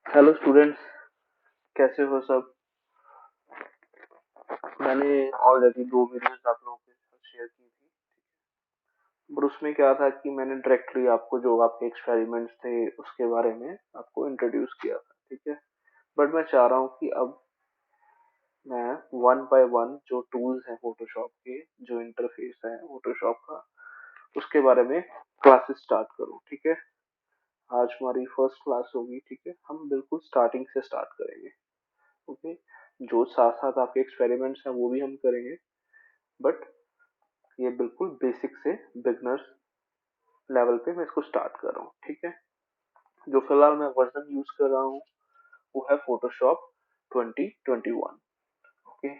Hello students, कैसे हो सब। मैंने ऑलरेडी दो वीडियोस आप लोगों के साथ शेयर की थी, बट उसमें क्या था कि मैंने डायरेक्टली आपको जो आपके एक्सपेरिमेंट्स थे उसके बारे में आपको इंट्रोड्यूस किया था, ठीक है। बट मैं चाह रहा हूँ कि अब मैं वन बाय वन जो टूल्स हैं फोटोशॉप के, जो इंटरफेस है फोटोशॉप का, उसके बारे में क्लासेस स्टार्ट करूँ, ठीक है। आज हमारी फर्स्ट क्लास होगी, ठीक है। हम बिल्कुल स्टार्टिंग से स्टार्ट करेंगे, ओके। जो साथ साथ आपके एक्सपेरिमेंट्स हैं वो भी हम करेंगे, बट ये बिल्कुल बेसिक से बिगनर्स लेवल पे मैं इसको स्टार्ट कर रहा हूँ, ठीक है। जो फिलहाल मैं वर्जन यूज कर रहा हूँ वो है फोटोशॉप 2021, ओके।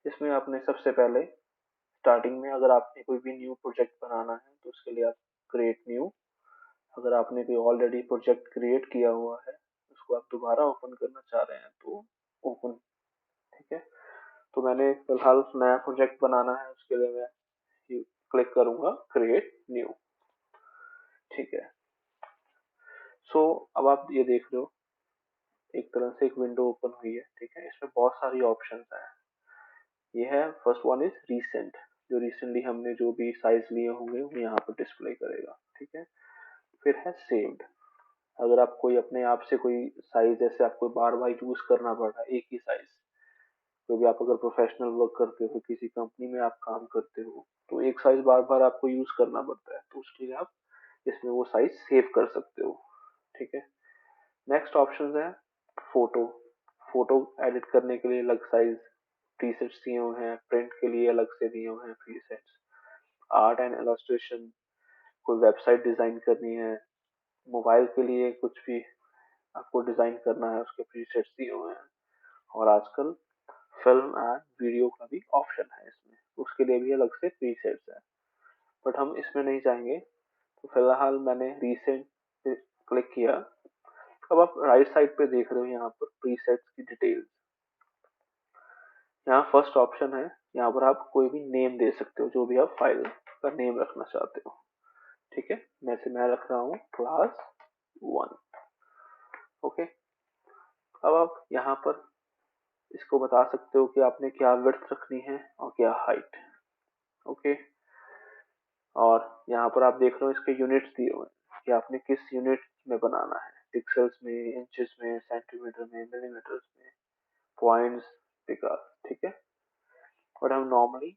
इसमें आपने सबसे पहले स्टार्टिंग में, अगर आपने कोई भी न्यू प्रोजेक्ट बनाना है तो उसके लिए आप क्रिएट न्यू। अगर आपने कोई ऑलरेडी प्रोजेक्ट क्रिएट किया हुआ है उसको आप दोबारा ओपन करना चाह रहे हैं तो ओपन, ठीक है। तो मैंने फिलहाल नया प्रोजेक्ट बनाना है, उसके लिए मैं क्लिक करूंगा क्रिएट न्यू, ठीक है। सो अब आप ये देख रहे हो एक तरह से एक विंडो ओपन हुई है, ठीक है। इसमें बहुत सारी ऑप्शंस हैं। ये है फर्स्ट वन इज रीसेंट, जो रिसेंटली हमने जो भी साइज लिए होंगे वो यहाँ पर डिस्प्ले करेगा, ठीक है। फिर है सेव्ड, अगर आप कोई अपने आप से कोई साइज, जैसे आपको बार बार यूज करना पड़ रहा है एक ही साइज, क्योंकि आप अगर प्रोफेशनल वर्क करते हो, किसी कंपनी में आप काम करते हो, तो एक साइज बार बार आपको यूज करना पड़ता है, तो उसके लिए आप इसमें वो साइज सेव कर सकते हो, ठीक है। नेक्स्ट ऑप्शन है फोटो। फोटो एडिट करने के लिए अलग साइज प्रीसेट्स दिए हुए हैं, प्रिंट के लिए अलग से दिए हुए हैं प्रीसेट्स। आर्ट एंड इलस्ट्रेशन, कोई वेबसाइट डिजाइन करनी है, मोबाइल के लिए कुछ भी आपको डिजाइन करना है, उसके प्रीसेट्स दिए हुए हैं। और आजकल फिल्म एंड वीडियो का भी ऑप्शन है इसमें, उसके लिए भी अलग से प्रीसेट्स है, बट हम इसमें नहीं जाएंगे। तो फिलहाल मैंने रीसेंट पे क्लिक किया। अब आप राइट साइड पे देख रहे हो यहाँ पर प्रीसेट्स की डिटेल्स। यहाँ फर्स्ट ऑप्शन है, यहाँ पर आप कोई भी नेम दे सकते हो, जो भी आप फाइल का नेम रखना चाहते हो, ठीक है। जैसे मैं रख रहा हूँ क्लास 1, ओके। अब आप यहाँ पर इसको बता सकते हो कि आपने क्या विड्थ रखनी है और क्या हाइट, ओके। और यहाँ पर आप देख रहे हो इसके यूनिट्स दिए हुए हैं कि आपने किस यूनिट में बनाना है, पिक्सल्स में, इंचेस में, सेंटीमीटर में, मिलीमीटर में, पॉइंट्स, विकास, ठीक है। और हम नॉर्मली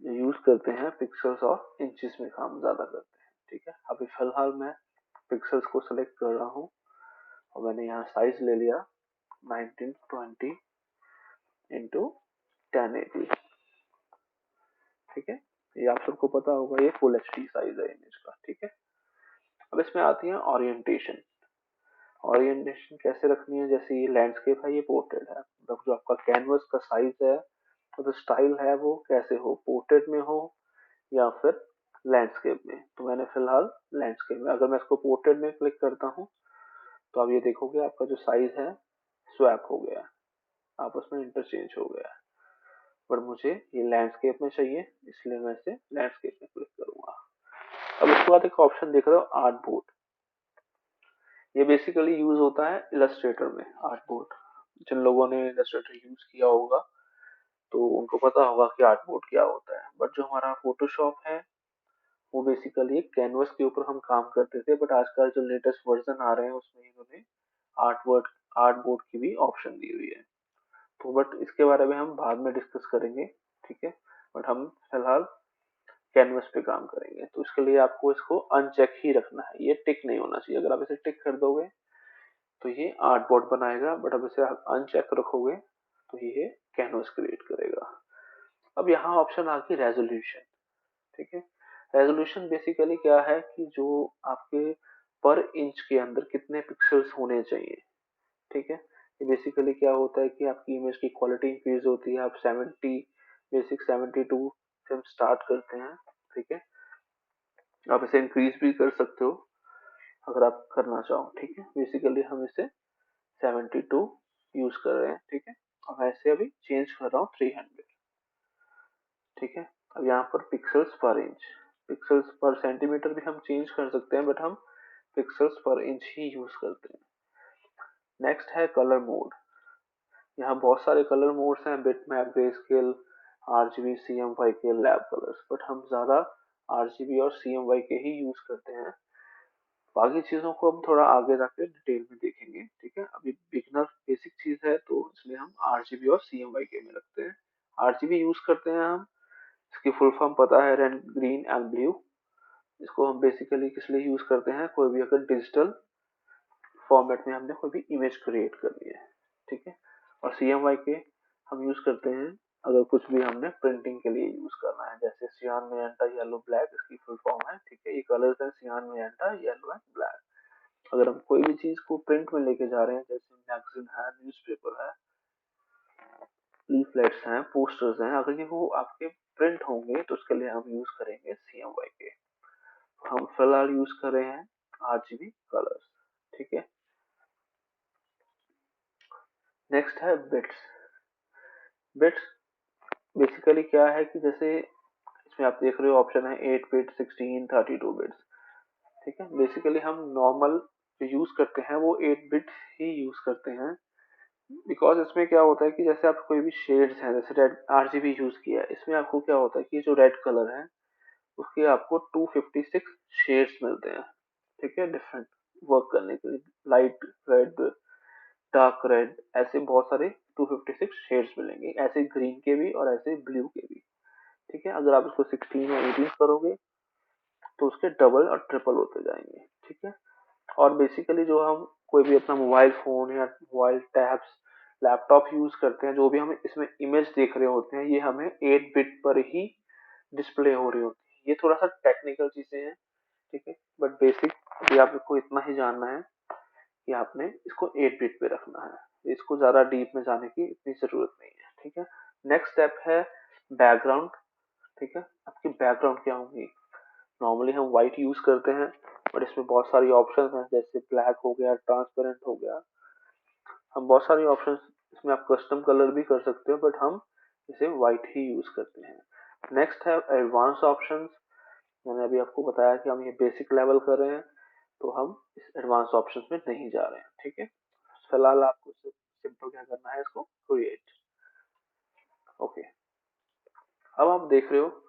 यूज करते हैं पिक्सल्स और इंचेस में काम ज्यादा करते हैं, ठीक है। अभी फिलहाल मैं पिक्सल्स को सिलेक्ट कर रहा हूँ और मैंने यहाँ साइज ले लिया 1920 इंटू 1080, ठीक है। ये आप सबको पता होगा, ये फुल एच डी साइज है इमेज का, ठीक है। अब इसमें आती है ओरिएंटेशन। ओरिएंटेशन कैसे रखनी है, जैसे ये लैंडस्केप है, ये पोर्ट्रेट है, मतलब जो आपका कैनवस का साइज है तो जो स्टाइल है वो कैसे हो, पोर्ट्रेट में हो या फिर लैंडस्केप में। तो मैंने फिलहाल लैंडस्केप में, अगर मैं इसको पोर्ट्रेट में क्लिक करता हूँ तो आप ये देखोगे आपका जो साइज है स्वैप हो गया, आपस में इंटरचेंज हो गया। पर मुझे ये लैंडस्केप में चाहिए, इसलिए मैं इसे लैंडस्केप में क्लिक करूंगा। अब इसके बाद एक ऑप्शन देख रहे हो आर्ट बोर्ड। ये बेसिकली यूज होता है इलस्ट्रेटर में, आर्ट बोर्ड। जिन लोगों ने इलस्ट्रेटर यूज किया होगा तो उनको पता होगा कि आर्ट बोर्ड क्या होता है, बट जो हमारा फोटोशॉप है वो बेसिकली एक कैनवस के ऊपर हम काम करते थे, बट आजकल जो लेटेस्ट वर्जन आ रहे हैं उसमें इन्होंने आर्ट बोर्ड की भी ऑप्शन दी हुई है। तो बट इसके बारे में हम बाद में डिस्कस करेंगे, ठीक है। बट हम फिलहाल कैनवस पे काम करेंगे, तो इसके लिए आपको इसको अनचेक ही रखना है, ये टिक नहीं होना चाहिए। अगर आप इसे टिक कर दोगे तो ये आर्ट बोर्ड बनाएगा, बट अब इसे आप अनचेक रखोगे तो ये कैनवस क्रिएट करेगा। अब यहाँ ऑप्शन आ गई रेजोल्यूशन, ठीक है। रेजोल्यूशन बेसिकली क्या है कि जो आपके पर इंच के अंदर कितने पिक्सल्स होने चाहिए, ठीक है। ये बेसिकली क्या होता है कि आपकी इमेज की क्वालिटी इंक्रीज होती है, आप 70, बेसिक 72 से हम स्टार्ट करते हैं, ठीक है। आप इसे इंक्रीज भी कर सकते हो अगर आप करना चाहो, ठीक है। बेसिकली हम इसे 72 यूज कर रहे हैं, ठीक है। और मैं इसे अभी चेंज कर रहा हूँ 300, ठीक है। अब यहाँ पर पिक्सल्स पर इंच, पिक्सल्स पर सेंटीमीटर भी हम चेंज कर सकते हैं, बट हम पिक्सल्स पर इंच ही यूज करते हैं। नेक्स्ट है कलर मोड। यहाँ बहुत सारे कलर मोड्स हैं, bitmap, greyscale, RGB, CMYK, lab colours, but हम ज्यादा आरजीबी और सीएमवाईके ही यूज करते हैं। बाकी चीजों को हम थोड़ा आगे जाके डिटेल में देखेंगे, ठीक है। अभी बिगनर बेसिक चीज है तो इसलिए हम आरजीबी और सीएमवाईके में रखते हैं। आरजीबी यूज करते हैं हम, इसकी फुल फॉर्म पता है, रेड ग्रीन एंड ब्लू। इसको हम बेसिकली किस लिए यूज करते हैं, कोई भी अगर डिजिटल फॉर्मेट में हमने कोई भी इमेज क्रिएट करनी है, ठीक है। और सीएमवाईके हम यूज करते हैं अगर कुछ भी हमने प्रिंटिंग के लिए यूज करना है, जैसे सियान, मैजेंटा, येलो, ब्लैक, इसकी फुल फॉर्म है, ठीक है। ये कलर्स है, सियान, मैजेंटा, येलो एंड ब्लैक। अगर हम कोई भी चीज को प्रिंट में लेके जा रहे हैं, जैसे मैगजीन है, न्यूज़पेपर है, लीफलेट्स हैं, पोस्टर्स हैं, अगर ये वो आपके प्रिंट होंगे तो उसके लिए हम यूज करेंगे सीएमवाईके। हम फिलहाल यूज कर रहे हैं आरजीबी कलर्स, ठीक है। नेक्स्ट है बिट्स। बिट्स बेसिकली क्या है कि जैसे इसमें आप देख रहे हो ऑप्शन है 8 बिट, 16, 32 बिट्स, ठीक है। बेसिकली हम नॉर्मल जो यूज करते हैं वो 8 बिट ही यूज करते हैं, बिकॉज इसमें क्या होता है कि जैसे आप कोई भी शेड्स हैं, जैसे रेड आरजीबी यूज किया है, इसमें आपको क्या होता है कि जो रेड कलर है उसके आपको 256 शेड्स मिलते हैं, ठीक है, डिफरेंट वर्क करने के लिए। लाइट रेड, डार्क रेड, ऐसे बहुत सारे 256 शेड्स मिलेंगे, ऐसे ग्रीन के भी और ऐसे ब्लू के भी, ठीक है। अगर आप इसको 16 या 18 करोगे तो उसके डबल और ट्रिपल होते जाएंगे, ठीक है। और बेसिकली जो हम कोई भी अपना मोबाइल फोन या मोबाइल टैब्स, लैपटॉप यूज करते हैं, जो भी हम इसमें इमेज देख रहे होते हैं, ये हमें 8 बिट पर ही डिस्प्ले हो रही होती है। ये थोड़ा सा टेक्निकल चीजें हैं, ठीक है, बट बेसिक अभी आपको इतना ही जानना है कि आपने इसको 8 बिट पे रखना है, इसको ज्यादा डीप में जाने की इतनी जरूरत नहीं है, ठीक है। नेक्स्ट स्टेप है बैकग्राउंड, ठीक है। आपकी बैकग्राउंड क्या होगी, नॉर्मली हम व्हाइट यूज करते हैं, और इसमें बहुत सारी ऑप्शंस हैं, जैसे ब्लैक हो गया, ट्रांसपेरेंट हो गया, हम बहुत सारी ऑप्शंस इसमें आप कस्टम कलर भी कर सकते हो, बट हम इसे व्हाइट ही यूज करते हैं। नेक्स्ट है एडवांस ऑप्शंस। मैंने अभी आपको बताया कि हम ये बेसिक लेवल कर रहे हैं, तो हम इस एडवांस ऑप्शंस में नहीं जा रहे हैं, ठीक है। फिलहाल आपको सिर्फ सिंपल क्या करना है, इसको क्रिएट, ओके। अब आप देख रहे हो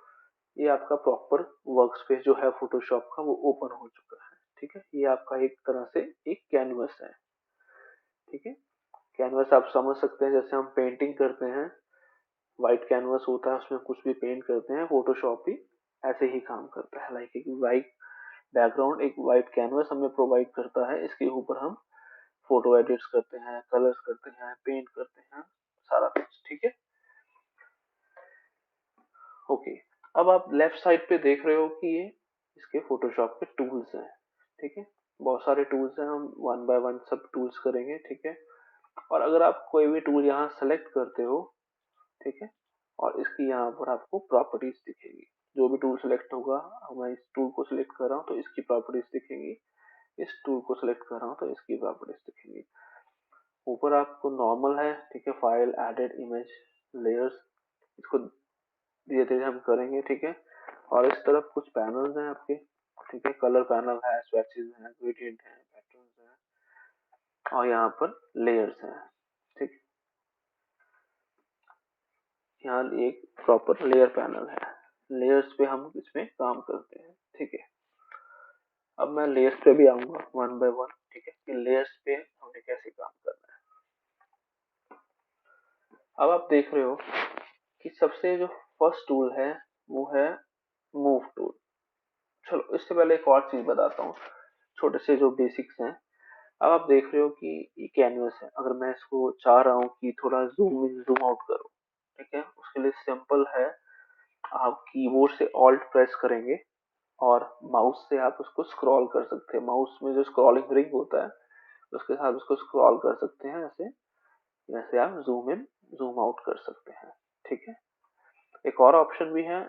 ये आपका प्रॉपर वर्क स्पेस जो है फोटोशॉप का वो ओपन हो चुका है, ठीक है। ये आपका एक तरह से एक कैनवस है, ठीक है। कैनवस आप समझ सकते हैं, जैसे हम पेंटिंग करते हैं, व्हाइट कैनवस होता है, उसमें कुछ भी पेंट करते हैं, फोटोशॉप भी ऐसे ही काम करता है। लाइक एक व्हाइट बैकग्राउंड, एक व्हाइट कैनवस हमें प्रोवाइड करता है, इसके ऊपर हम फोटो एडिट्स करते हैं, कलर्स करते हैं, पेंट करते हैं, सारा कुछ, ठीक है, ओके। अब आप लेफ्ट साइड पे देख रहे हो कि ये इसके फोटोशॉप के टूल्स हैं, ठीक है। बहुत सारे टूल्स हैं, हम वन बाय वन सब टूल्स करेंगे, ठीक है। और अगर आप कोई भी टूल यहाँ सेलेक्ट करते हो, ठीक है, और इसकी यहाँ पर आपको प्रॉपर्टीज दिखेगी, जो भी टूल सेलेक्ट होगा, मैं इस टूल को सिलेक्ट कर रहा हूँ तो इसकी प्रॉपर्टीज दिखेंगी, इस टूल को सिलेक्ट कर रहा हूँ तो इसकी प्रॉपर्टीज दिखेंगी। ऊपर आपको नॉर्मल है, ठीक है, फाइल, एडिट, इमेज, लेयर्स, इसको धीरे धीरे हम करेंगे, ठीक है। और इस तरफ कुछ पैनल्स हैं आपके, ठीक है, कलर पैनल है, स्वैचेस हैं, ग्रेडियंट है, पैटर्न्स हैं, और यहाँ पर लेयर्स हैं, ठीक। यहाँ एक प्रॉपर लेयर पैनल है, लेयर्स पे हम इसमें काम करते हैं, ठीक है। अब मैं लेयर्स पे भी आऊंगा वन बाय वन, ठीक है, कि लेयर्स पे हमने कैसे काम करना है। अब आप देख रहे हो कि सबसे जो फर्स्ट टूल है वो है मूव टूल। चलो इससे पहले एक और चीज बताता हूँ, छोटे से जो बेसिक्स हैं। अब आप देख रहे हो कि ये कैनवस है, अगर मैं इसको चाह रहा हूँ कि थोड़ा जूम इन जूम आउट करो, ठीक है, उसके लिए सिंपल है, आप कीबोर्ड से ऑल्ट प्रेस करेंगे और माउस से आप उसको स्क्रॉल कर सकते हैं, माउस में जो स्क्रॉलिंग रिंग होता है उसके साथ उसको स्क्रॉल कर सकते हैं, ऐसे जैसे आप जूम इन जूम आउट कर सकते हैं, ठीक है। एक और ऑप्शन भी है,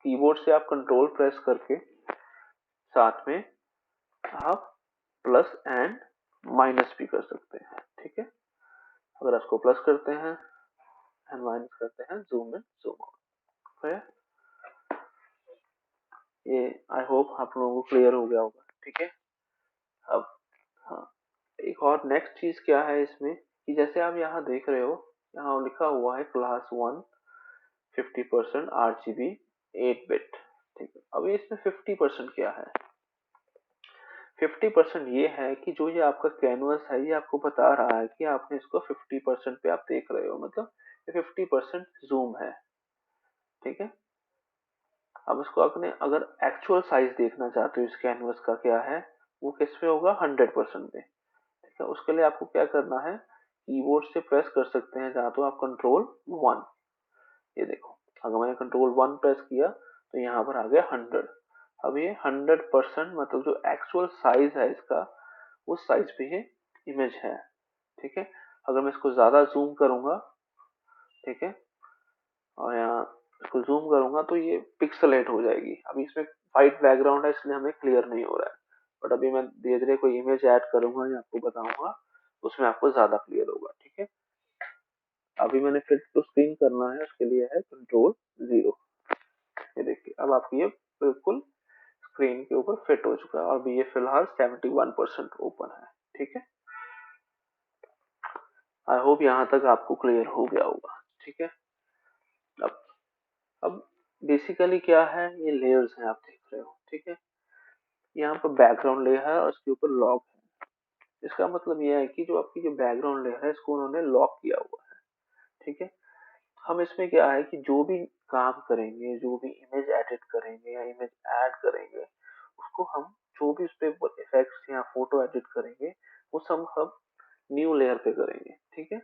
कीबोर्ड से आप कंट्रोल प्रेस करके साथ में आप प्लस एंड माइनस भी कर सकते हैं, ठीक है। अगर इसको प्लस करते हैं एंड माइनस करते हैं, जूम इन जूम आउट है। ये आई होप आप लोगों को क्लियर हो गया होगा, ठीक है। अब हाँ, एक और नेक्स्ट चीज क्या है इसमें कि जैसे आप यहाँ देख रहे हो, यहाँ लिखा हुआ है क्लास 1 50% RGB 8 बिट। ठीक है, अब इसमें 50% क्या है? 50% ये है कि जो ये आपका कैनवस है ये आपको बता रहा है कि आपने इसको 50% पे आप देख रहे हो, मतलब ये 50% जूम है। ठीक है, अब इसको आपने अगर एक्चुअल साइज देखना चाहते हो इस कैनवस का क्या है, वो किस पे होगा? 100% पे। ठीक है, उसके लिए आपको क्या करना है, कीबोर्ड से प्रेस कर सकते हैं जहाँ तो आप कंट्रोल 1। ये देखो, अगर मैंने कंट्रोल 1 प्रेस किया तो यहाँ पर आ गया 100। अब ये 100% मतलब जो एक्चुअल साइज है इसका, उस साइज पे ये इमेज है। ठीक है, अगर मैं इसको ज्यादा जूम करूंगा, ठीक है, और यहाँ इसको जूम करूंगा तो ये पिक्सलेट हो जाएगी। अभी इसमें वाइट बैकग्राउंड है इसलिए हमें क्लियर नहीं हो रहा है, बट अभी मैं धीरे धीरे कोई इमेज ऐड करूंगा या आपको बताऊंगा, उसमें आपको ज्यादा क्लियर होगा। ठीक है, अभी मैंने फिट टू स्क्रीन करना है, उसके लिए है कंट्रोल 0। ये देखिए, अब आपकी ये बिल्कुल स्क्रीन के ऊपर फिट हो चुका है और अभी ये फिलहाल 71% ओपन है। ठीक है, आई होप यहाँ तक आपको क्लियर हो गया होगा। ठीक है, अब अब बेसिकली क्या है, ये लेयर्स हैं आप देख रहे हो। ठीक है, यहाँ पर बैकग्राउंड लेयर है और उसके ऊपर लॉक है। इसका मतलब यह है कि जो आपकी जो बैकग्राउंड लेयर है इसको उन्होंने लॉक किया हुआ है। ठीक है, हम इसमें क्या है कि जो भी काम करेंगे, जो भी इमेज एडिट करेंगे या इमेज ऐड करेंगे, उसको हम जो भी उस पे इफेक्ट्स या फोटो एडिट करेंगे, वो सब हम न्यू लेयर पे करेंगे। ठीक है,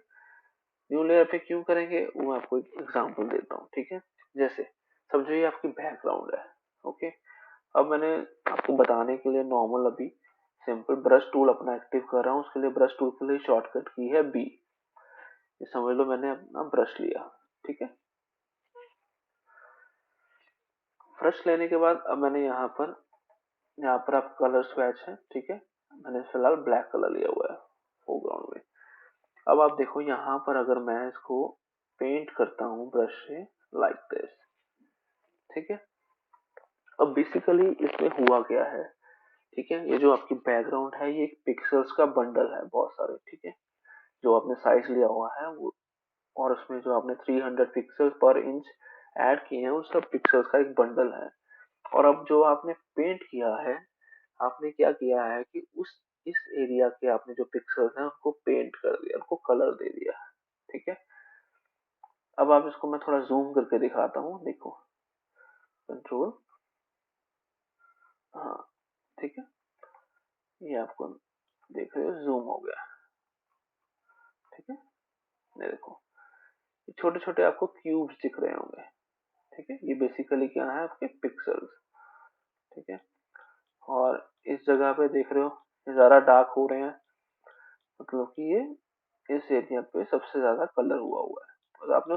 न्यू लेयर पे क्यों करेंगे वो मैं आपको एक एग्जांपल देता हूँ। ठीक है, जैसे समझो ये आपकी बैकग्राउंड है। ओके, अब मैंने आपको बताने के लिए नॉर्मल अभी सिंपल ब्रश टूल अपना एक्टिव कर रहा हूँ। उसके लिए ब्रश टूल के लिए शॉर्टकट की है बी। ये समझ लो मैंने अपना ब्रश लिया। ठीक है, ब्रश लेने के बाद अब मैंने यहाँ पर आप कलर स्वेच है। ठीक है, मैंने फिलहाल ब्लैक कलर लिया हुआ है फोरग्राउंड में। अब आप देखो यहाँ पर अगर मैं इसको पेंट करता हूँ ब्रश से लाइक दिस। ठीक है, अब बेसिकली इसमें हुआ क्या है, ठीक है, ये जो आपकी बैकग्राउंड है ये एक पिक्सल्स का बंडल है बहुत सारे। ठीक है, जो आपने साइज लिया हुआ है वो, और उसमें जो आपने 300 पिक्सल पर इंच ऐड किए हैं, वो सब पिक्सल्स का एक बंडल है। और अब जो आपने पेंट किया है, आपने क्या किया है कि उस इस एरिया के आपने जो पिक्सल्स हैं उनको पेंट कर दिया, उनको कलर दे दिया। ठीक है, अब आप इसको मैं थोड़ा जूम करके दिखाता हूँ, देखो कंट्रोल, हाँ, ठीक है, ये आपको देख रहे हो जूम हो गया। ठीक है, ये देखो, ये छोटे छोटे आपको क्यूब्स दिख रहे होंगे। ठीक है, ये बेसिकली क्या है, आपके पिक्सल्स। ठीक है, और इस जगह पे देख रहे हो ये ज्यादा डार्क हो रहे हैं, मतलब कि ये इस एरिया पे सबसे ज्यादा कलर हुआ है, और आपने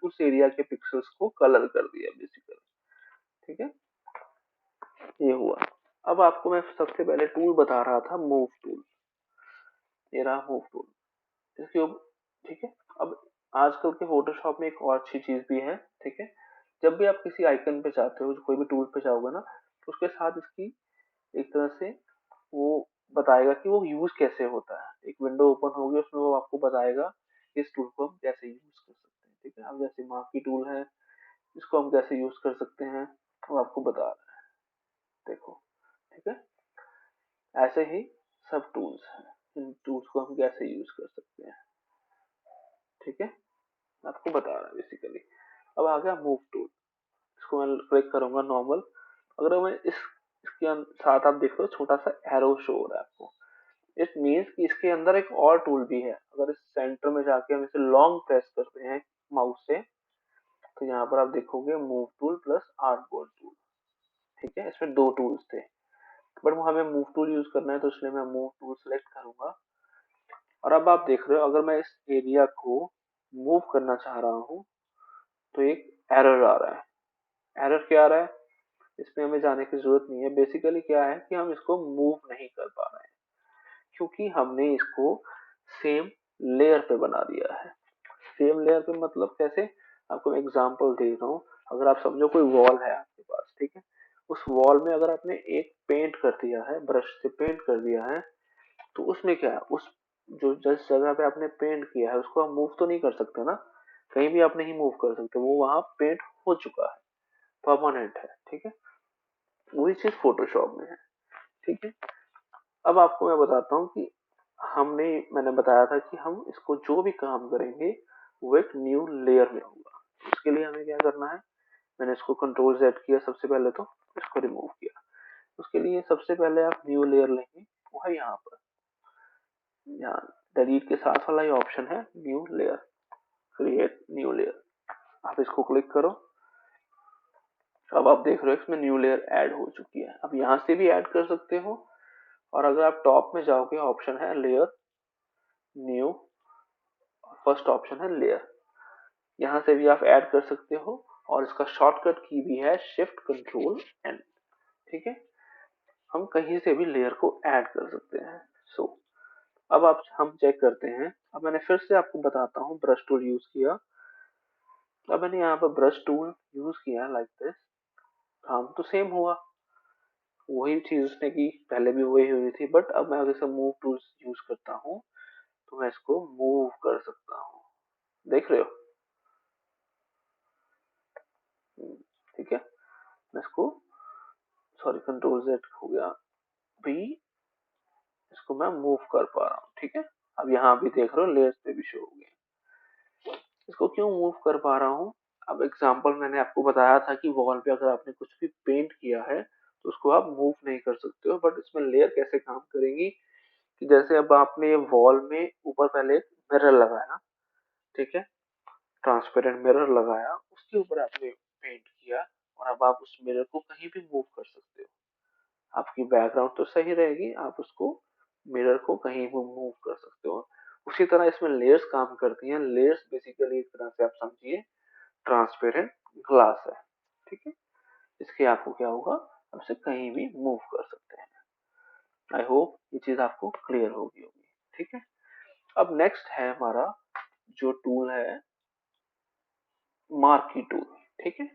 उस एरिया के पिक्सल्स को कलर कर दिया बेसिकली। ठीक है, ये हुआ। अब आपको मैं सबसे पहले टूल बता रहा था, मूव टूल। ये रहा मूव टूल, इसके ऊपर। ठीक है, अब आजकल के फोटोशॉप में एक और अच्छी चीज भी है। ठीक है, जब भी आप किसी आइकन पे जाते हो, कोई भी टूल पे जाओगे ना, तो उसके साथ इसकी एक तरह से वो बताएगा कि वो यूज कैसे होता है। एक विंडो ओपन होगी, उसमें वो आपको बताएगा कि इस टूल को हम कैसे यूज कर सकते हैं। ठीक है, अब जैसे मार्की टूल है, इसको हम कैसे यूज कर सकते हैं वो आपको बता रहा है, देखो। ठीक है, ऐसे ही सब टूल्स हैं, इन टूल्स को हम कैसे यूज कर सकते हैं। ठीक है, आपको बता रहा है बेसिकली। अब आ गया मूव टूल, इसको मैं क्लिक करूंगा नॉर्मल। अगर मैं इसके साथ आप देख लो छोटा सा एरो शो हो रहा है आपको, इट मीन्स कि इसके अंदर एक और टूल भी है। अगर इस सेंटर में जाके हम इसे लॉन्ग प्रेस करते हैं माउस से, तो यहाँ पर आप देखोगे move tool plus artboard tool. ठीक है, इसमें दो टूल्स थे, बट हमें मूव टूल यूज करना है तो इसलिए मैं मूव टूल सेलेक्ट करूंगा। और अब आप देख रहे हो अगर मैं इस एरिया को मूव करना चाह रहा हूँ तो एक एरर आ रहा है। एरर क्या आ रहा है, इसमें हमें जाने की जरूरत नहीं है। बेसिकली क्या है कि हम इसको मूव नहीं कर पा रहे हैं, क्योंकि हमने इसको सेम लेयर पे बना दिया है। सेम लेयर पे मतलब कैसे, आपको मैं एग्जांपल दे रहा हूँ। अगर आप समझो कोई वॉल है आपके पास, ठीक है, उस वॉल में अगर आपने एक पेंट कर दिया है, ब्रश से पेंट कर दिया है, तो उसमें क्या है, उस जो जिस जगह पे आपने पेंट किया है उसको आप मूव तो नहीं कर सकते ना, कहीं भी आप नहीं मूव कर सकते, वो वहां पेंट हो चुका है, परमानेंट है। ठीक है, वही चीज फोटोशॉप में है। ठीक है, अब आपको मैं बताता हूँ कि मैंने बताया था कि हम इसको जो भी काम करेंगे वो एक न्यू लेयर में होगा। उसके लिए हमें क्या करना है, मैंने इसको कंट्रोल जेड किया, सबसे पहले तो इसको रिमूव किया। उसके लिए सबसे पहले आप न्यू लेयर लेंगे, वो है यहाँ पर, यहाँ डिलीट के साथ वाला ये ऑप्शन है new layer, create new layer. आप इसको क्लिक करो, अब आप देख रहे हो इसमें न्यू लेयर ऐड हो चुकी है। अब यहाँ से भी ऐड कर सकते हो, और अगर आप टॉप में जाओगे ऑप्शन है लेयर, न्यू, फर्स्ट ऑप्शन है लेयर, यहाँ से भी आप ऐड कर सकते हो, और इसका शॉर्टकट की भी है शिफ्ट कंट्रोल एन। ठीक है, हम कहीं से भी लेयर को ऐड कर सकते हैं। सो अब आप हम चेक करते हैं। अब मैंने फिर से आपको बताता हूँ, ब्रश टूल यूज किया। अब मैंने यहाँ पर ब्रश टूल यूज किया लाइक दिस, काम तो सेम हुआ, वही चीज उसने की, पहले भी वही हुई थी, बट अब मैं अगर इसे मूव टूल्स यूज करता हूँ तो मैं इसको मूव कर सकता हूँ, देख रहे हो। ठीक है, मैं इसको, सॉरी कंट्रोल जेड हो गया, भी इसको मैं मूव कर पा रहा हूँ। ठीक है, अब यहाँ भी देख रहे हो लेयर्स पे भी शो हो गए। इसको क्यों मूव कर पा रहा हूँ, अब एग्जांपल मैंने आपको बताया था कि वॉल पे अगर आपने कुछ भी पेंट किया है तो उसको आप मूव नहीं कर सकते हो, बट इसमें लेयर कैसे काम करेंगी, कि जैसे अब आपने ये वॉल में ऊपर पहले एक मिरर लगाया, ठीक है, ट्रांसपेरेंट मिरर लगाया, उसके ऊपर आपने पेंट किया, और अब आप उस मिरर को कहीं भी मूव कर सकते हो, आपकी बैकग्राउंड तो सही रहेगी, आप उसको मिरर को कहीं भी मूव कर सकते हो। उसी तरह इसमें लेयर्स काम करती हैं। लेयर्स बेसिकली एक तरह से आप समझिए ट्रांसपेरेंट ग्लास है। ठीक है, इसके आपको क्या होगा, आप इसे कहीं भी मूव कर सकते हैं। आई होप ये चीज आपको क्लियर होगी होगी। ठीक है, अब नेक्स्ट है हमारा जो टूल है मार्की टूल। ठीक है,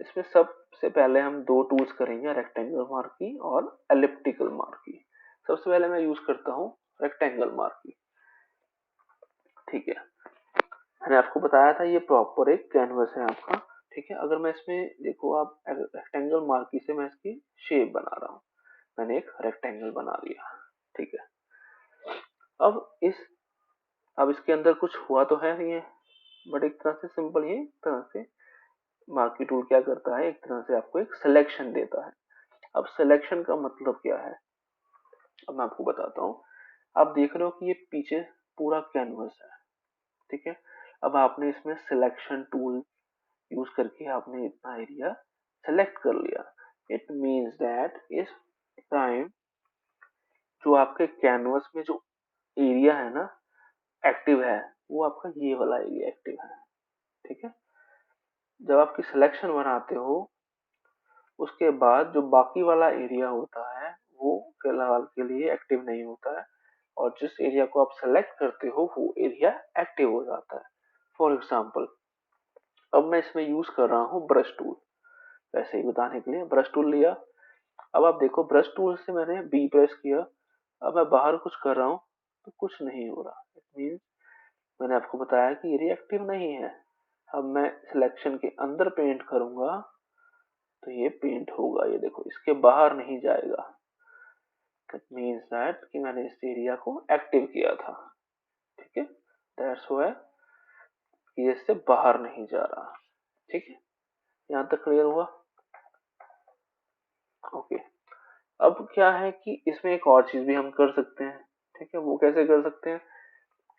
इसमें सबसे पहले हम दो टूल्स करेंगे, रेक्टेंगल मार्की और एलिप्टिकल मार्की। सबसे पहले मैं यूज करता हूँ रेक्टेंगल मार्की। ठीक है, मैंने आपको बताया था ये प्रॉपर एक कैनवस है आपका। ठीक है, अगर मैं इसमें देखो, आप रेक्टेंगल मार्की से मैं इसकी शेप बना रहा हूँ, मैंने एक रेक्टेंगल बना लिया। ठीक है, अब इस अब इसके अंदर कुछ हुआ तो है नहीं है, बट एक तरह से सिंपल, ये एक तरह से मार्की टूल क्या करता है, एक तरह से आपको एक सिलेक्शन देता है। अब सिलेक्शन का मतलब क्या है, अब मैं आपको बताता हूँ। आप देख रहे हो कि ये पीछे पूरा कैनवस है। ठीक है, अब आपने इसमें सिलेक्शन टूल यूज करके आपने इतना एरिया सेलेक्ट कर लिया। इट मीन्स दैट इस टाइम जो आपके कैनवस में जो एरिया है ना एक्टिव है, वो आपका ये वाला एरिया एक्टिव है। ठीक है, जब आपकी सिलेक्शन बनाते हो उसके बाद जो बाकी वाला एरिया होता है वो फिलहाल के लिए एक्टिव नहीं होता है, और जिस एरिया को आप सेलेक्ट करते हो वो एरिया एक्टिव हो जाता है। फॉर एग्जाम्पल, अब मैं इसमें यूज कर रहा हूँ ब्रश टूल, वैसे ही बताने के लिए ब्रश टूल लिया। अब आप देखो ब्रश टूल से मैंने बी प्रेस किया, अब मैं बाहर कुछ कर रहा हूँ तो कुछ नहीं हो रहा। इट मीन्स मैंने आपको बताया कि एरिया एक्टिव नहीं है। अब मैं सिलेक्शन के अंदर पेंट करूंगा तो ये पेंट होगा, ये देखो इसके बाहर नहीं जाएगा। दैट मीन्स दैट कि मैंने इस एरिया को एक्टिव किया था। ठीक है, दैट्स व्हाई ये इससे बाहर नहीं जा रहा। ठीक है, यहाँ तक क्लियर हुआ। ओके, अब क्या है कि इसमें एक और चीज भी हम कर सकते हैं। ठीक है, वो कैसे कर सकते हैं,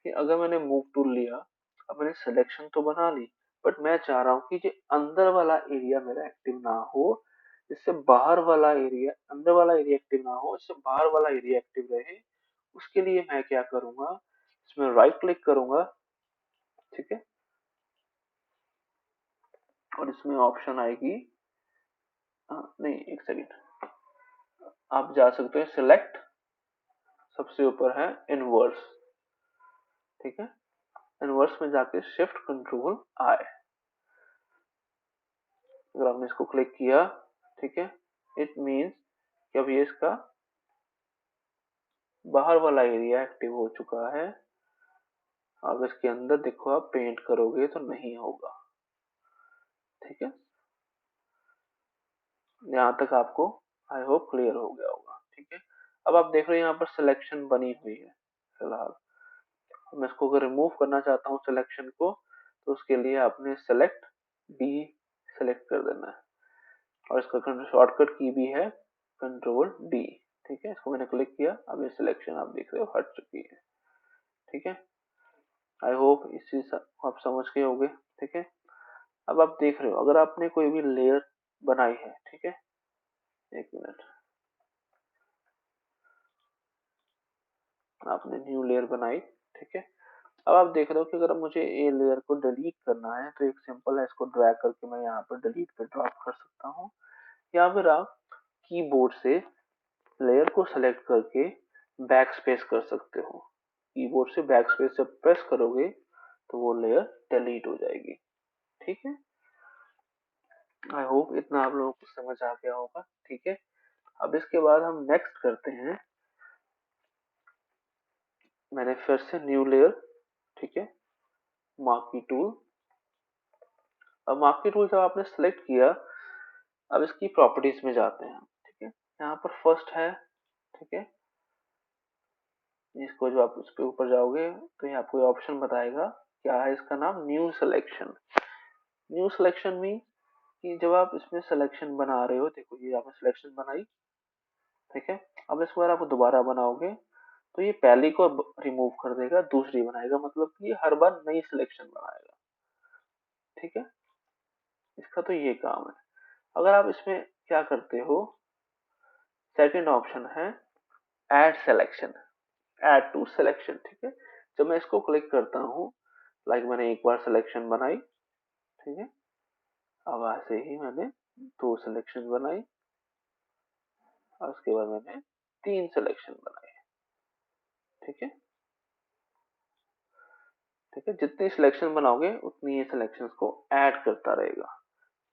कि अगर मैंने मूव टूल लिया, अब मैंने सिलेक्शन तो बना ली, बट मैं चाह रहा हूँ कि जो अंदर वाला एरिया मेरा एक्टिव ना हो, इससे बाहर वाला एरिया, अंदर वाला एरिया एक्टिव ना हो, इससे बाहर वाला एरिया एक्टिव रहे। उसके लिए मैं क्या करूंगा, इसमें राइट क्लिक करूंगा। ठीक है, और इसमें ऑप्शन आएगी, नहीं एक सेकेंड, आप जा सकते हो सिलेक्ट, सबसे ऊपर है इनवर्स। ठीक है, इनवर्स में जाके शिफ्ट कंट्रोल आई, अगर आपने इसको क्लिक किया, ठीक है, इट मीन्स कि अब ये इसका बाहर वाला एरिया एक्टिव हो चुका है। अब इसके अंदर देखो आप पेंट करोगे तो नहीं होगा। ठीक है, यहाँ तक आपको आई होप क्लियर हो गया होगा। ठीक है, अब आप देख रहे हैं यहाँ पर सिलेक्शन बनी हुई है फिलहाल। मैं इसको अगर रिमूव करना चाहता हूँ सिलेक्शन को, तो उसके लिए आपने सेलेक्ट डी सेलेक्ट कर देना है, और इसका शॉर्टकट की भी है कंट्रोल डी। ठीक है, इसको मैंने क्लिक किया, अब ये सिलेक्शन आप देख रहे हो हट चुकी है। ठीक है, आई होप इस चीज को आप समझ गए होंगे। ठीक है, अब आप देख रहे हो अगर आपने कोई भी लेयर बनाई है, ठीक है, एक मिनट, आपने न्यू लेयर बनाई। ठीक है, अब आप देख रहे हो कि अगर मुझे ये लेयर को डिलीट करना है तो एक सिंपल है, इसको ड्रैग करके मैं यहाँ पर डिलीट पे ड्रॉप कर सकता हूँ, या फिर आप कीबोर्ड से लेयर को सेलेक्ट करके बैक स्पेस कर सकते हो। कीबोर्ड से बैक स्पेस जब प्रेस करोगे तो वो लेयर डिलीट हो जाएगी। ठीक है, आई होप इतना आप लोगों को समझ आ गया होगा। ठीक है, अब इसके बाद हम नेक्स्ट करते हैं। मैंने फिर से न्यू लेयर, ठीक है, मार्की टूल। अब मार्की टूल जब आपने सेलेक्ट किया, अब इसकी प्रॉपर्टीज में जाते हैं। ठीक है, यहाँ पर फर्स्ट है, ठीक है, इसको जो आप उस पे ऊपर जाओगे तो यहाँ आपको ऑप्शन बताएगा, क्या है इसका नाम, new selection. New selection mean कि जब आप इसमें सिलेक्शन बना रहे हो, देखो ये आपने सिलेक्शन बनाई, ठीक है, अब इसको अगर आप दोबारा बनाओगे तो ये पहली को रिमूव कर देगा, दूसरी बनाएगा, मतलब कि ये हर बार नई सिलेक्शन बनाएगा। ठीक है, इसका तो ये काम है। अगर आप इसमें क्या करते हो, सेकंड ऑप्शन है add selection, add to selection. ठीक है, जब मैं इसको क्लिक करता हूँ, लाइक मैंने एक बार सिलेक्शन बनाई, ठीक है, अब ऐसे ही मैंने दो सिलेक्शन बनाई, और उसके बाद मैंने तीन सिलेक्शन बनाए। ठीक है, ठीक है, जितनी सिलेक्शन बनाओगे उतनी ये सिलेक्शंस को ऐड करता रहेगा।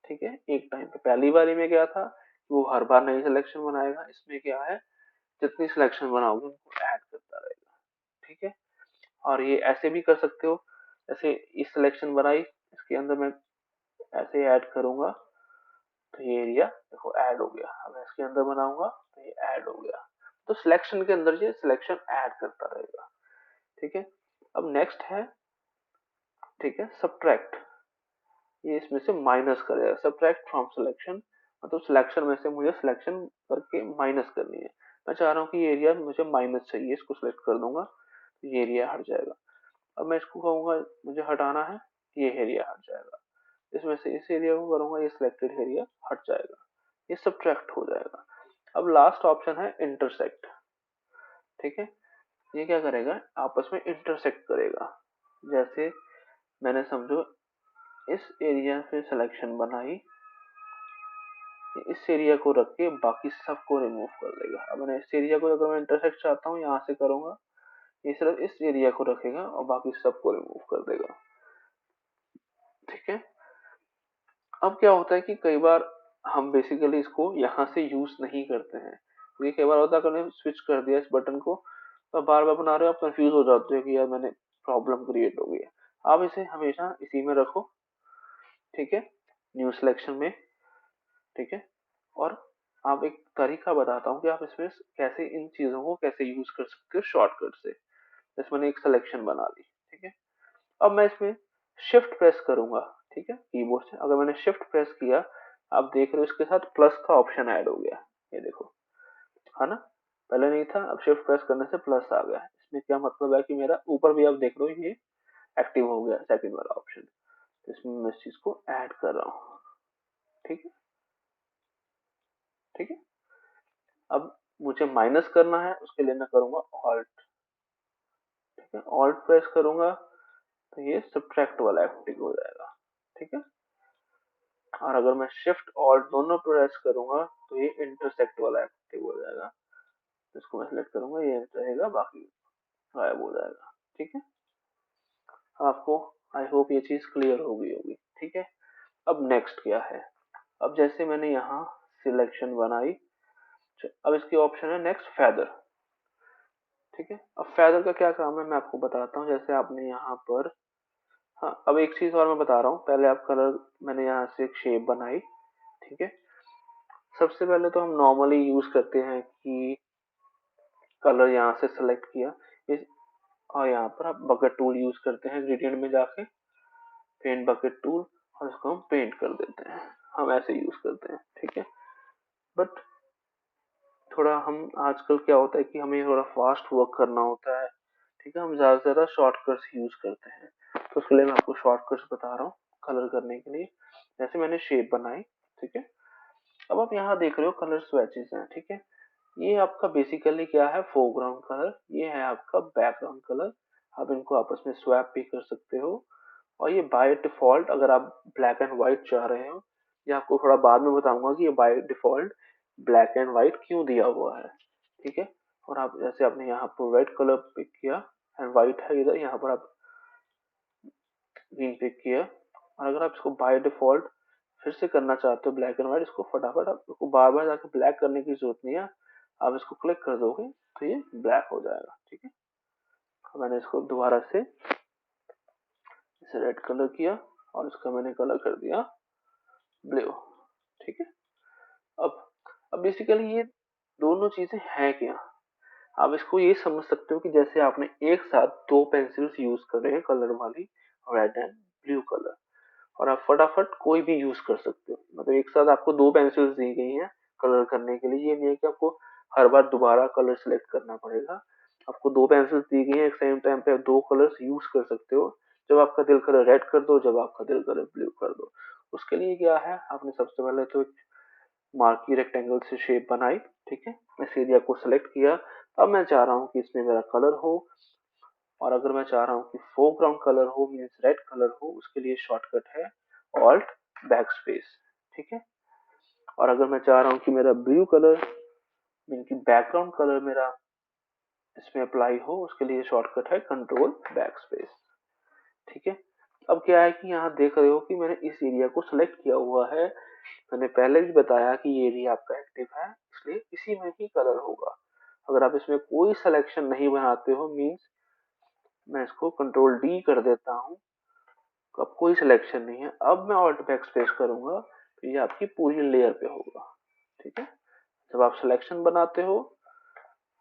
ठीक है, एक टाइम पे पहली बारी में क्या था, वो हर बार नई सिलेक्शन बनाएगा, इसमें क्या है, जितनी सिलेक्शन बनाओगे उनको ऐड करता रहेगा। ठीक है, और ये ऐसे भी कर सकते हो, जैसे इस सिलेक्शन बनाई, इसके अंदर मैं ऐसे ऐड करूंगा तो ये एरिया देखो ऐड हो गया, अब मैं इसके अंदर बनाऊंगा तो ये ऐड हो गया। तो सिलेक्शन के अंदर ये सिलेक्शन ऐड करता रहेगा। ठीक है, अब नेक्स्ट है, ठीक है, सब्ट्रैक्ट। ये इसमें से माइनस करेगा, सब्ट्रैक्ट फ्रॉम सिलेक्शन, मतलब सिलेक्शन में से मुझे सिलेक्शन करके माइनस करनी है। मैं चाह रहा हूँ कि ये एरिया मुझे माइनस चाहिए, इसको सिलेक्ट कर दूंगा तो ये एरिया हट जाएगा। अब मैं इसको कहूंगा मुझे हटाना है, ये एरिया हट जाएगा। इसमें से इस एरिया को करूंगा, ये सिलेक्टेड एरिया हट जाएगा, ये सब्ट्रैक्ट हो जाएगा। अब लास्ट ऑप्शन है इंटरसेक्ट। ठीक है, ये क्या करेगा, आपस में इंटरसेक्ट करेगा। जैसे मैंने समझो इस एरिया से सिलेक्शन बनाई, इस एरिया को रख के बाकी सबको रिमूव कर देगा। अब मैंने इस एरिया को अगर मैं इंटरसेक्ट चाहता हूँ यहाँ से करूंगा, ये सिर्फ इस एरिया को रखेगा और बाकी सबको रिमूव कर देगा। ठीक है, अब क्या होता है कि कई बार हम बेसिकली इसको यहाँ से यूज नहीं करते हैं, क्योंकि कई बार होता है कि स्विच कर दिया इस बटन को, तो बार बार बना रहे हो आप कंफ्यूज हो जाते हो कि यार मैंने प्रॉब्लम क्रिएट हो गई है। आप इसे हमेशा इसी में रखो, ठीक है, न्यू सिलेक्शन में। ठीक है, और आप एक तरीका बताता हूँ कि आप इसमें कैसे इन चीजों को कैसे यूज कर सकते हो शॉर्टकट से। जैसे मैंने एक सिलेक्शन बना ली, ठीक है, अब मैं इसमें शिफ्ट प्रेस करूंगा, ठीक है, कीबोर्ड से अगर मैंने शिफ्ट प्रेस किया, आप देख रहे हो इसके साथ प्लस का ऑप्शन ऐड हो गया, ये देखो, है ना, पहले नहीं था, अब शिफ्ट प्रेस करने से प्लस आ गया। इसमें क्या मतलब है कि मेरा ऊपर भी आप देख रहे हो ये एक्टिव हो गया सेकंड वाला ऑप्शन, इसमें मैं इस चीज को ऐड कर रहा हूँ। ठीक है, ठीक है, अब मुझे माइनस करना है, उसके लिए मैं करूंगा ऑल्ट, ठीक है, ऑल्ट प्रेस करूंगा तो ये सब्ट्रैक्ट वाला एक्टिव हो जाएगा। ठीक है, और अगर मैं शिफ्ट ऑल्ट दोनों प्रेस करूंगा तो ये इंटरसेक्ट वाला एक्टिव हो जाएगा। तो इसको मैं सिलेक्ट करूंगा, ये रहेगा, बाकी गायब हो जाएगा। ठीक है, आपको आई होप ये चीज क्लियर हो गई होगी। ठीक है, अब नेक्स्ट क्या है, अब जैसे मैंने यहाँ सिलेक्शन बनाई, अब इसकी ऑप्शन है नेक्स्ट फेदर। ठीक है। अब फेदर का क्या काम है मैं आपको बताता हूँ। जैसे आपने यहाँ पर, हाँ अब एक चीज और मैं बता रहा हूँ, पहले आप कलर, मैंने यहाँ से एक शेप बनाई, ठीक है। सबसे पहले तो हम नॉर्मली यूज करते हैं कि कलर यहाँ से सेलेक्ट किया इस, और यहाँ पर आप बकेट टूल यूज करते हैं, ग्रेडियंट में जाके पेंट बकेट टूल, और इसको हम पेंट कर देते हैं, हम ऐसे यूज करते हैं, ठीक है। बट थोड़ा हम आजकल क्या होता है कि हमें थोड़ा फास्ट वर्क करना होता है, ठीक है, हम ज्यादा से ज्यादा शॉर्टकट्स यूज करते हैं। तो उसके लिए मैं आपको शॉर्टकट्स बता रहा हूँ कलर करने के लिए। जैसे मैंने शेप बनाई, ठीक है। अब आप यहाँ देख रहे हो कलर स्वेचेस हैं, ठीक है। ये आपका बेसिकली क्या है, फोरग्राउंड कलर, ये है आपका बैकग्राउंड कलर। आप इनको आपस में स्वैप भी कर सकते हो। और ये बाय डिफॉल्ट, अगर आप ब्लैक एंड व्हाइट चाह रहे हो, ये आपको थोड़ा बाद में बताऊंगा कि ये by default black and white क्यों दिया हुआ है, ठीक है। और आप जैसे आपने यहाँ पर रेड कलर पिक किया एंड व्हाइट है इधर, यहाँ पर आप ग्रीन पिक किया। और अगर आप इसको बाय डिफॉल्ट फिर से करना चाहते हो ब्लैक एंड व्हाइट, इसको फटाफट, आपको बार बार जाकर ब्लैक करने की जरूरत नहीं है, आप इसको क्लिक कर दोगे तो ये ब्लैक हो जाएगा, ठीक है। मैंने इसको दोबारा से इसे रेड कलर किया और इसका मैंने कलर कर दिया ब्लू, ठीक है। अब अब बेसिकली ये दोनों चीजें हैं क्या, आप इसको ये समझ सकते हो कि जैसे आपने एक साथ दो पेंसिल्स यूज कर रहे हैं कलर वाली, रेड एंड ब्लू कलर, और आप फटाफट कोई भी यूज कर सकते हो। मतलब एक साथ आपको दो पेंसिल्स दी गई हैं कलर करने के लिए, ये नहीं है कि आपको हर बार दोबारा कलर सेलेक्ट करना पड़ेगा। आपको दो पेंसिल्स दी गई हैं, एक सेम टाइम पे आप दो कलर्स यूज कर सकते हो। जब आपका दिल करे रेड कर दो, जब आपका दिल करे ब्लू कर दो। उसके लिए क्या है, आपने सबसे पहले तो एक मार्की रेक्टेंगल से शेप बनाई, ठीक है, इस एरिया को सिलेक्ट किया। अब मैं चाह रहा हूँ कि इसमें मेरा कलर हो, और अगर मैं चाह रहा हूँ कि फोरग्राउंड कलर हो, मीन्स रेड कलर हो, उसके लिए शॉर्टकट है ऑल्ट बैक स्पेस, ठीक है। और अगर मैं चाह रहा हूँ कि मेरा ब्लू कलर, मीन की बैकग्राउंड कलर मेरा इसमें अप्लाई हो, उसके लिए शॉर्टकट है कंट्रोल बैक स्पेस, ठीक है। अब क्या है कि यहाँ देख रहे हो कि मैंने इस एरिया को सिलेक्ट किया हुआ है। मैंने पहले भी बताया कि ये एरिया आपका एक्टिव है, इसलिए इसी में ही कलर होगा। अगर आप इसमें कोई सिलेक्शन नहीं बनाते हो, मीन्स मैं इसको कंट्रोल डी कर देता हूँ, अब कोई सिलेक्शन नहीं है, अब मैं ऑल्ट बैक स्पेस करूंगा तो ये आपकी पूरी लेयर पे होगा, ठीक है। जब आप सिलेक्शन बनाते हो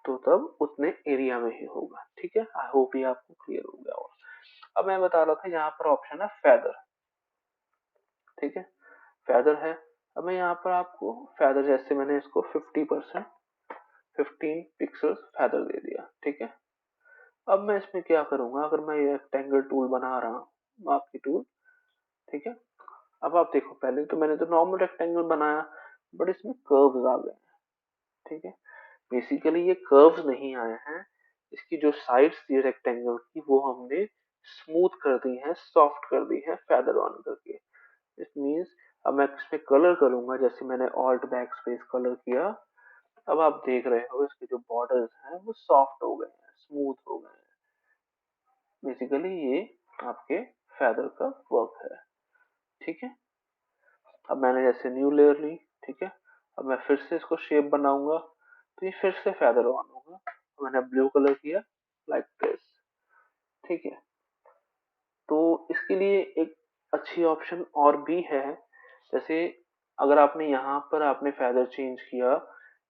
तो तब उतने एरिया में ही होगा, ठीक है। आई होप ये आपको क्लियर हो गया होगा। अब मैं बता रहा था यहाँ पर ऑप्शन है फेदर, ठीक है, फेदर है। अब मैं यहाँ पर आपको फेदर, जैसे मैंने इसको 50%, 15 पिक्सल्स फेदर दे दिया, ठीक है। अब मैं इसमें क्या करूंगा, अगर मैं ये रेक्टेंगल टूल बना रहा हूँ, माप की टूल, ठीक है। अब आप देखो, पहले तो मैंने तो नॉर्मल रेक्टेंगल बनाया, बट इसमें कर्व्स आ गए हैं, ठीक है। बेसिकली ये कर्व्स नहीं आए हैं, इसकी जो साइड्स थी रेक्टेंगल की वो हमने स्मूथ कर दी है, सॉफ्ट कर दी है फेदर ऑन करके। इट मीन्स अब मैं इसमें कलर करूंगा, जैसे मैंने ऑल्ट बैक स्पेस कलर किया, अब आप देख रहे हो इसके जो बॉर्डर्स हैं वो सॉफ्ट हो गए हैं, स्मूथ हो गए हैं। बेसिकली ये आपके फेदर का वर्क है, ठीक है। अब मैंने जैसे न्यू लेयर ली, ठीक है। अब मैं फिर से इसको शेप बनाऊंगा तो ये फिर से फेदर ऑन होगा। मैंने ब्लू कलर किया लाइक दिस, ठीक है। तो इसके लिए एक अच्छी ऑप्शन और भी है, जैसे अगर आपने यहाँ पर आपने फेदर चेंज किया,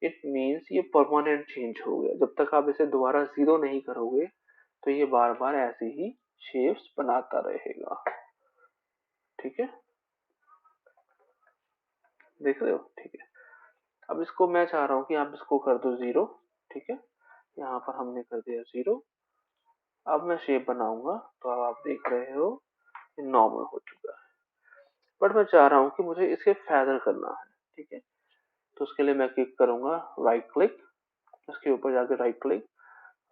इट मीन्स ये परमानेंट चेंज हो गया। जब तक आप इसे दोबारा जीरो नहीं करोगे तो ये बार बार ऐसे ही शेप्स बनाता रहेगा, ठीक है, देख रहे हो, ठीक है। अब इसको मैं चाह रहा हूँ कि आप इसको कर दो जीरो, ठीक है। यहाँ पर हमने कर दिया जीरो। अब मैं शेप बनाऊंगा तो अब आप देख रहे हो ये नॉर्मल हो चुका है। बट मैं चाह रहा हूँ कि मुझे इसे फेदर करना है, ठीक है। तो उसके लिए मैं क्लिक करूंगा, राइट क्लिक, इसके ऊपर जाकर राइट क्लिक,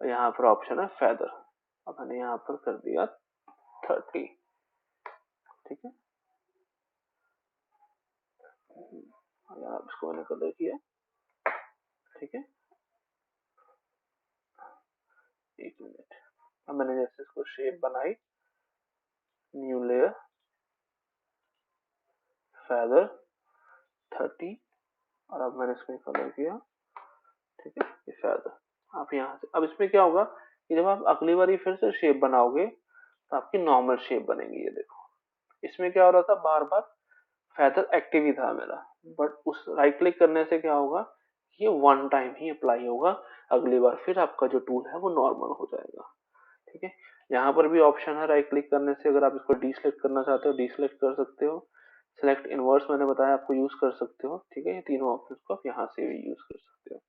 और यहाँ पर ऑप्शन है फेदर। अब मैंने यहाँ पर कर दिया 30, ठीक है। यहाँ इसको मैंने कलर किया, ठीक है। एक मिनट, अब मैंने जैसे इसको शेप बनाई, न्यू लेयर, फेदर 30, और अब मैंने इसमें कलर किया, ठीक है, ये फेदर। आप यहाँ से अब इसमें क्या होगा कि जब आप अगली बार फिर से शेप बनाओगे तो आपकी नॉर्मल शेप बनेगी। ये देखो, इसमें क्या हो रहा था, बार बार फेदर एक्टिव ही था मेरा, बट उस राइट क्लिक करने से क्या होगा, ये वन टाइम ही अप्लाई होगा, अगली बार फिर आपका जो टूल है वो नॉर्मल हो जाएगा। ठीक है, यहाँ पर भी ऑप्शन है राइट क्लिक करने से, अगर आप इसको डीसेलेक्ट करना चाहते हो डीसेलेक्ट कर सकते हो, सेलेक्ट इनवर्स मैंने बताया आपको यूज कर सकते हो। ठीक है, ये तीनों ऑप्शन को आप यहाँ से भी यूज कर सकते हो।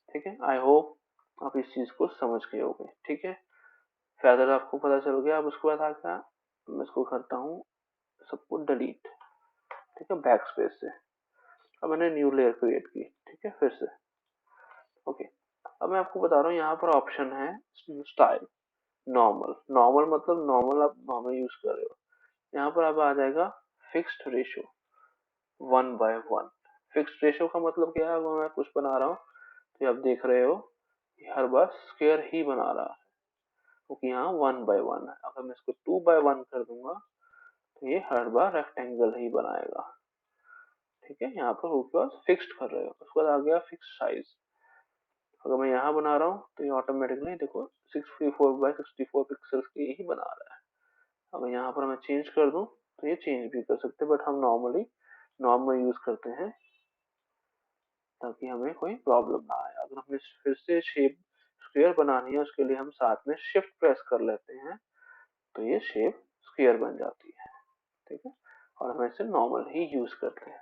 ठीक है, आई होप आप इस चीज को समझ गए होंगे। ठीक है, फेदर आपको पता चल गया। अब उसके बाद आ गया, मैं इसको करता हूँ सबको डिलीट। ठीक है, बैक स्पेस से अब मैंने न्यू लेयर क्रिएट की। ठीक है, फिर से ओके। अब मैं आपको बता रहा हूँ, यहाँ पर ऑप्शन है स्टाइल, नॉर्मल। नॉर्मल मतलब नॉर्मल, आप नॉर्मल यूज कर रहे हो। यहाँ पर अब आ जाएगा फिक्स्ड रेशो 1/1। फिक्स्ड रेशो का मतलब क्या है, अगर मैं कुछ बना रहा हूँ तो आप देख रहे हो कि हर बार स्क्वायर ही बना रहा है, क्योंकि यहाँ 1/1 है। अगर मैं इसको 2/1 कर दूंगा तो ये हर बार रेक्टेंगल ही बनाएगा। ठीक है, यहाँ पर ऊपर फिक्स्ड कर रहे हो। उसके बाद आ गया फिक्स साइज। अगर मैं यहाँ बना रहा हूँ तो ये ऑटोमेटिकली देखो 64/64 पिक्सल्स की ही बना रहा है। अगर यहाँ पर मैं चेंज कर दूं तो ये चेंज भी कर सकते हैं, बट हम नॉर्मली नॉर्मल यूज करते हैं ताकि हमें कोई प्रॉब्लम ना आए। अगर हमें फिर से शेप स्क्वायर बनानी है, उसके लिए हम साथ में शिफ्ट प्रेस कर लेते हैं तो ये शेप स्क्वायर बन जाती है। ठीक है, और हम इसे नॉर्मल ही यूज करते हैं।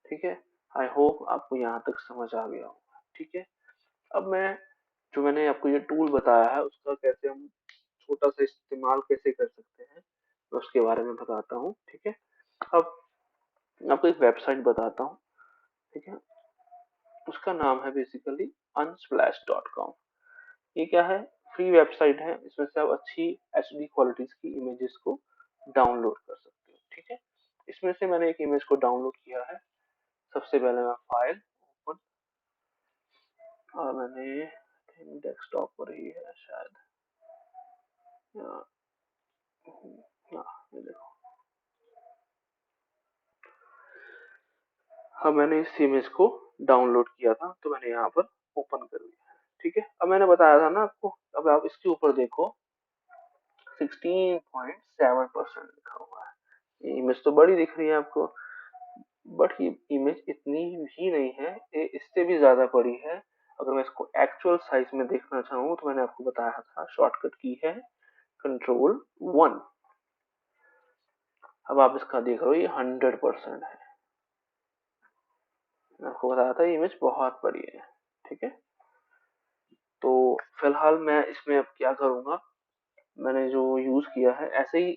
ठीक है, आई होप आपको यहाँ तक समझ आ गया होगा। ठीक है, अब मैंने आपको ये टूल बताया है उसका कैसे हम छोटा सा इस्तेमाल कैसे कर सकते हैं, मैं उसके बारे में बताता हूँ। ठीक है, अब आपको एक वेबसाइट बताता हूँ। ठीक है, उसका नाम है बेसिकली unsplash.com। ये क्या है, फ्री वेबसाइट है, इसमें से आप अच्छी एचडी क्वालिटीज की इमेजेस को डाउनलोड कर सकते हो। ठीक है, इसमें से मैंने एक इमेज को डाउनलोड किया है। सबसे पहले मैं फाइल ओपन, और मैंने डेस्कटॉप पर ही है शायद, हाँ, ये देखो। हाँ, मैंने इस इमेज को डाउनलोड किया था तो मैंने यहाँ पर ओपन कर लिया है। ठीक है, अब मैंने बताया था ना आपको, अब आप इसके ऊपर देखो 16.7% लिखा हुआ है। ये इमेज तो बड़ी दिख रही है आपको, बट ये इमेज इतनी ही नहीं है, ये इससे भी ज्यादा बड़ी है। अगर मैं इसको एक्चुअल साइज में देखना चाहूँ तो मैंने आपको बताया था शॉर्टकट की है Ctrl+1। अब आप इसका देख रहे हो ये 100% है। मैं आपको बताया था ये इमेज बहुत बड़ी है। ठीक है, तो फिलहाल मैं इसमें अब क्या करूंगा, मैंने जो यूज किया है ऐसे ही।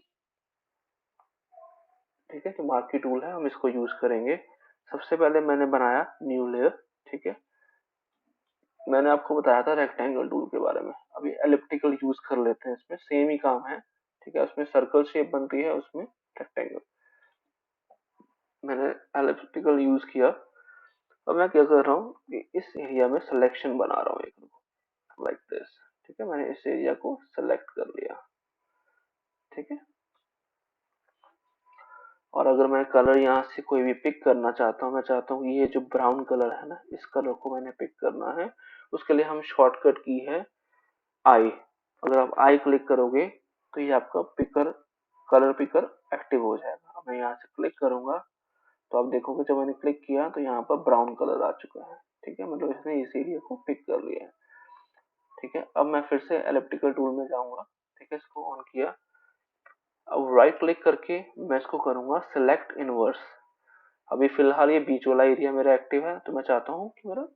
ठीक है, जो मार्की टूल है हम इसको यूज करेंगे। सबसे पहले मैंने बनाया न्यू लेयर। ठीक है, मैंने आपको बताया था रेक्टेंगल टूल के बारे में, अभी एलिप्टिकल यूज कर लेते हैं, इसमें सेम ही काम है। ठीक है, उसमें सर्कल शेप बनती है, उसमें रेक्टेंगल। मैंने एलिप्टिकल यूज किया। अब मैं क्या कर रहा हूँ कि इस एरिया में सिलेक्शन बना रहा हूँ एक, लाइक दिस। ठीक है, मैंने इस एरिया को सेलेक्ट कर लिया। ठीक है, और अगर मैं कलर यहाँ से कोई भी पिक करना चाहता हूँ, मैं चाहता हूँ ये जो ब्राउन कलर है ना, इस कलर को मैंने पिक करना है। उसके लिए हम शॉर्टकट की है आई। अगर आप आई क्लिक करोगे तो ये आपका पिकर, कलर पिकर एक्टिव हो जाएगा। अब मैं यहाँ से क्लिक करूंगा तो आप देखोगे जब मैंने क्लिक किया तो यहाँ पर ब्राउन कलर आ चुका है। ठीक है, मतलब इसने इस एरिया को पिक कर लिया है। ठीक है, अब मैं फिर से एलिप्टिकल टूल में जाऊंगा। ठीक है, इसको ऑन किया। अब राइट क्लिक करके मैं इसको करूंगा सिलेक्ट इनवर्स। अभी फिलहाल ये बीच वाला एरिया मेरा एक्टिव है, तो मैं चाहता हूँ कि मेरा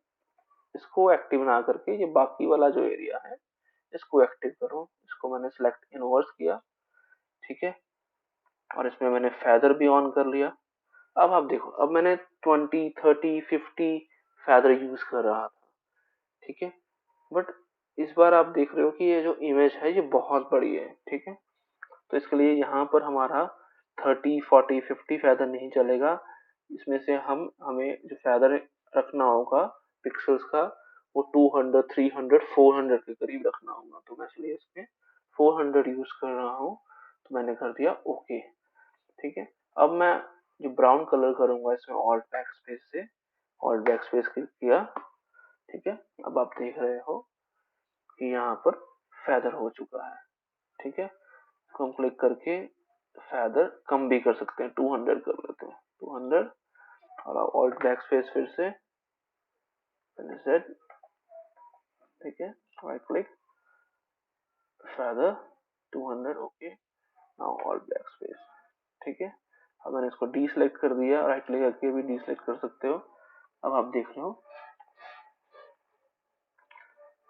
इसको एक्टिव ना करके ये बाकी वाला जो एरिया है इसको एक्टिव करूँ। इसको मैंने सिलेक्ट इनवर्स किया। ठीक है, और इसमें मैंने फेदर भी ऑन कर लिया। अब आप देखो, अब मैंने 20, 30, 50 फेदर यूज कर रहा था। ठीक है, बट इस बार आप देख रहे हो कि ये जो इमेज है ये बहुत बड़ी है। ठीक है, तो इसके लिए यहाँ पर हमारा 30, 40, 50 फेदर नहीं चलेगा। इसमें से हमें जो फेदर रखना होगा पिक्सल्स का, वो 200, 300, 400 के करीब रखना होगा। तो मैं इसलिए इसमें 400 यूज कर रहा हूँ, तो मैंने कर दिया ओके। ठीक है, अब मैं जो ब्राउन कलर करूंगा इसमें ऑल्ट बैक स्पेस से ऑल्ट बैक स्पेस क्लिक किया। ठीक है, अब आप देख रहे हो कि यहाँ पर फेदर हो चुका है। ठीक है, इसको हम क्लिक करके फेदर कम भी कर सकते हैं, 200 कर लेते हैं, 200 और ऑल्ट बैक स्पेस फिर से Z। ठीक है, right click feather 200, okay, now alt back space. ठीक है, अब मैंने इसको डी सेलेक्ट कर दिया, राइट क्लिक करके भी डी सेलेक्ट कर सकते हो। अब आप देख रहे हो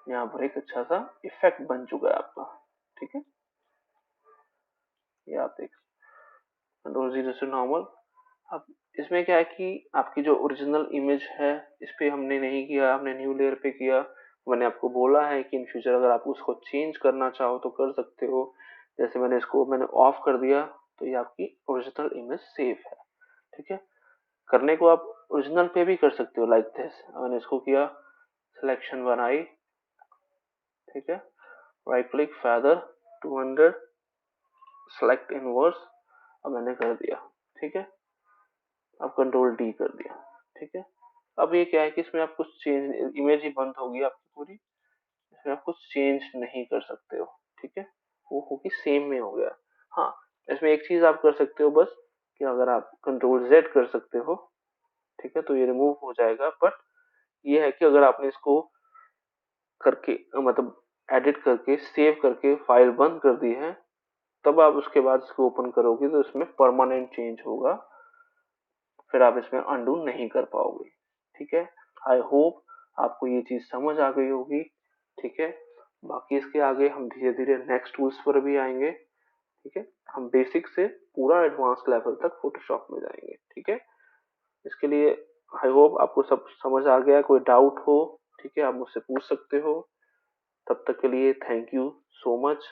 यहाँ पर एक अच्छा सा इफेक्ट बन चुका है आपका। ठीक है, ये आप देख कंट्रोल जीरो से नॉर्मल। अब इसमें क्या है कि आपकी जो ओरिजिनल इमेज है इस पे हमने नहीं किया, हमने न्यू लेयर पे किया। मैंने आपको बोला है कि इन फ्यूचर अगर आप उसको चेंज करना चाहो तो कर सकते हो। जैसे मैंने ऑफ कर दिया तो ये आपकी ओरिजिनल इमेज सेफ है। ठीक है, करने को आप ओरिजिनल पे भी कर सकते हो लाइक दिस। मैंने इसको किया, सिलेक्शन बनाई, ठीक है, right click feather 200, select inverse, अब मैंने कर दिया। ठीक है, अब कंट्रोल डी कर दिया। ठीक है, अब ये क्या है कि इसमें आप कुछ चेंज, इमेज ही बंद होगी आपकी पूरी, इसमें आप कुछ चेंज नहीं कर सकते हो। ठीक है, वो होगी सेम में हो गया। हाँ, इसमें एक चीज आप कर सकते हो बस, कि अगर आप कंट्रोल जेड कर सकते हो, ठीक है, तो ये रिमूव हो जाएगा। बट ये है कि अगर आपने इसको करके मतलब एडिट करके सेव करके फाइल बंद कर दी है, तब आप उसके बाद इसको ओपन करोगे तो इसमें परमानेंट चेंज होगा, फिर आप इसमें अंडू नहीं कर पाओगे। ठीक है, आई होप आपको ये चीज समझ आ गई होगी। ठीक है, बाकी इसके आगे हम धीरे धीरे नेक्स्ट टूल्स पर भी आएंगे। ठीक है, हम बेसिक से पूरा एडवांस लेवल तक फोटोशॉप में जाएंगे। ठीक है, इसके लिए आई होप आपको सब समझ आ गया। कोई डाउट हो, ठीक है, आप मुझसे पूछ सकते हो। तब तक के लिए थैंक यू सो मच।